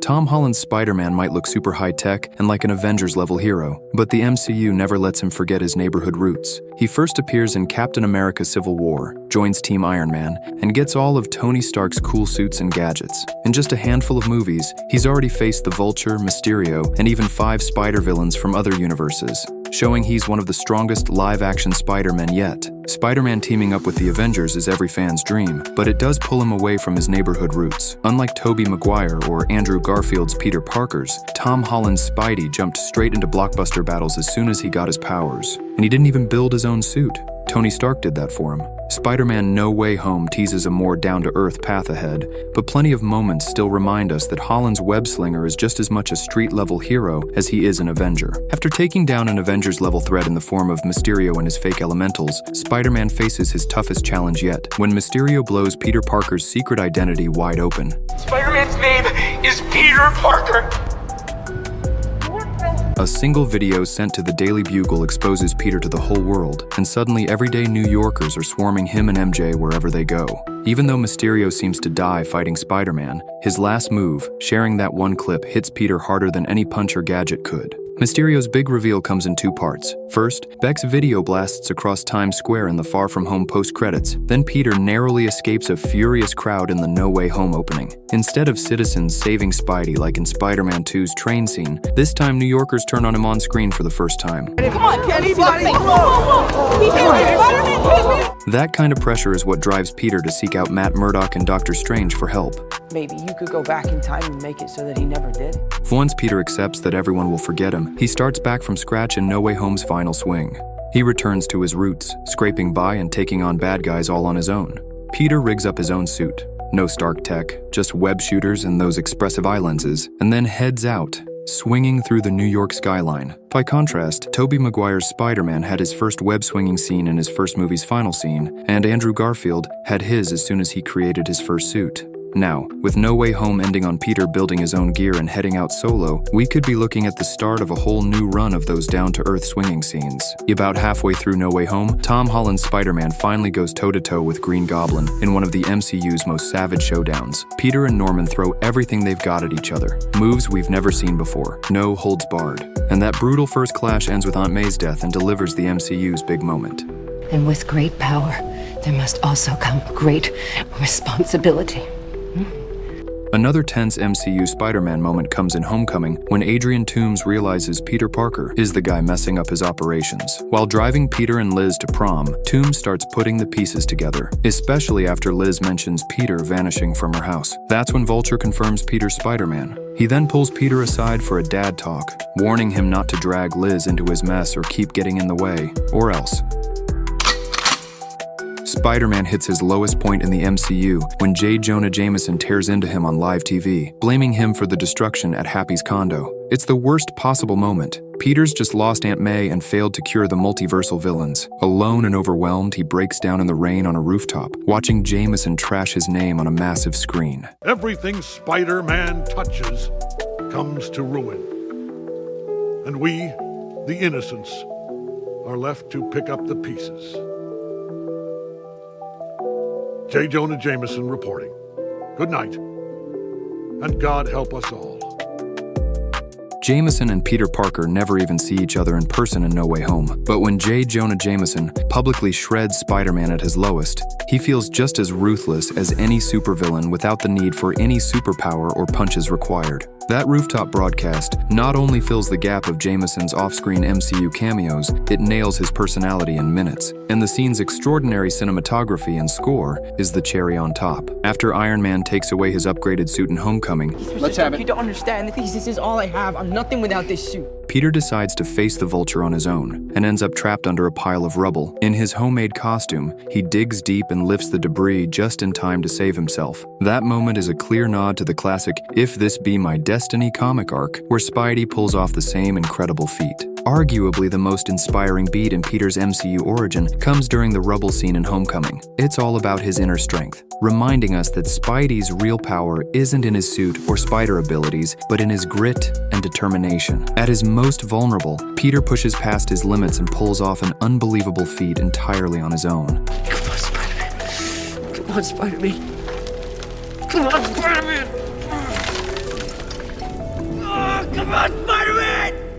Tom Holland's Spider-Man might look super high-tech and like an Avengers-level hero, but the MCU never lets him forget his neighborhood roots. He first appears in Captain America: Civil War, joins Team Iron Man, and gets all of Tony Stark's cool suits and gadgets. In just a handful of movies, he's already faced the Vulture, Mysterio, and even 5 Spider villains from other universes, showing he's one of the strongest live-action Spider-Men yet. Spider-Man teaming up with the Avengers is every fan's dream, but it does pull him away from his neighborhood roots. Unlike Tobey Maguire or Andrew Garfield's Peter Parker's, Tom Holland's Spidey jumped straight into blockbuster battles as soon as he got his powers. And he didn't even build his own suit. Tony Stark did that for him. Spider-Man: No Way Home teases a more down-to-earth path ahead, but plenty of moments still remind us that Holland's web-slinger is just as much a street-level hero as he is an Avenger. After taking down an Avengers-level threat in the form of Mysterio and his fake elementals, Spider-Man faces his toughest challenge yet, when Mysterio blows Peter Parker's secret identity wide open. Spider-Man's name is Peter Parker! A single video sent to the Daily Bugle exposes Peter to the whole world, and suddenly everyday New Yorkers are swarming him and MJ wherever they go. Even though Mysterio seems to die fighting Spider-Man, his last move, sharing that one clip, hits Peter harder than any punch or gadget could. Mysterio's big reveal comes in 2 parts. First, Beck's video blasts across Times Square in the Far From Home post-credits. Then Peter narrowly escapes a furious crowd in the No Way Home opening. Instead of citizens saving Spidey like in Spider-Man 2's train scene, this time New Yorkers turn on him on screen for the first time. Come on, anybody! That kind of pressure is what drives Peter to seek out Matt Murdock and Doctor Strange for help. Maybe you could go back in time and make it so that he never did. Once Peter accepts that everyone will forget him, he starts back from scratch in No Way Home's final swing. He returns to his roots, scraping by and taking on bad guys all on his own. Peter rigs up his own suit. No Stark tech, just web shooters and those expressive eye lenses, and then heads out, swinging through the New York skyline. By contrast, Tobey Maguire's Spider-Man had his first web-swinging scene in his first movie's final scene, and Andrew Garfield had his as soon as he created his first suit. Now, with No Way Home ending on Peter building his own gear and heading out solo, we could be looking at the start of a whole new run of those down-to-earth swinging scenes. About halfway through No Way Home, Tom Holland's Spider-Man finally goes toe-to-toe with Green Goblin in one of the MCU's most savage showdowns. Peter and Norman throw everything they've got at each other, moves we've never seen before, no holds barred. And that brutal first clash ends with Aunt May's death and delivers the MCU's big moment. And with great power, there must also come great responsibility. Another tense MCU Spider-Man moment comes in Homecoming when Adrian Toomes realizes Peter Parker is the guy messing up his operations. While driving Peter and Liz to prom, Toomes starts putting the pieces together, especially after Liz mentions Peter vanishing from her house. That's when Vulture confirms Peter's Spider-Man. He then pulls Peter aside for a dad talk, warning him not to drag Liz into his mess or keep getting in the way, or else. Spider-Man hits his lowest point in the MCU when J. Jonah Jameson tears into him on live TV, blaming him for the destruction at Happy's condo. It's the worst possible moment. Peter's just lost Aunt May and failed to cure the multiversal villains. Alone and overwhelmed, he breaks down in the rain on a rooftop, watching Jameson trash his name on a massive screen. Everything Spider-Man touches comes to ruin. And we, the innocents, are left to pick up the pieces. J. Jonah Jameson reporting. Good night, and God help us all. Jameson and Peter Parker never even see each other in person in No Way Home, but when J. Jonah Jameson publicly shreds Spider-Man at his lowest, he feels just as ruthless as any supervillain without the need for any superpower or punches required. That rooftop broadcast not only fills the gap of Jameson's off-screen MCU cameos, it nails his personality in minutes. And the scene's extraordinary cinematography and score is the cherry on top. After Iron Man takes away his upgraded suit in Homecoming, Let's have it. You don't understand. This is all I have. I'm nothing without this suit. Peter decides to face the Vulture on his own and ends up trapped under a pile of rubble. In his homemade costume, he digs deep and lifts the debris just in time to save himself. That moment is a clear nod to the classic If This Be My Destiny comic arc, where Spidey pulls off the same incredible feat. Arguably the most inspiring beat in Peter's MCU origin comes during the rubble scene in Homecoming. It's all about his inner strength, reminding us that Spidey's real power isn't in his suit or spider abilities, but in his grit and determination. At his most vulnerable, Peter pushes past his limits and pulls off an unbelievable feat entirely on his own. Come on, Spider-Man. Come on, Spider-Man. Come on, Spider-Man. about Spider-Man!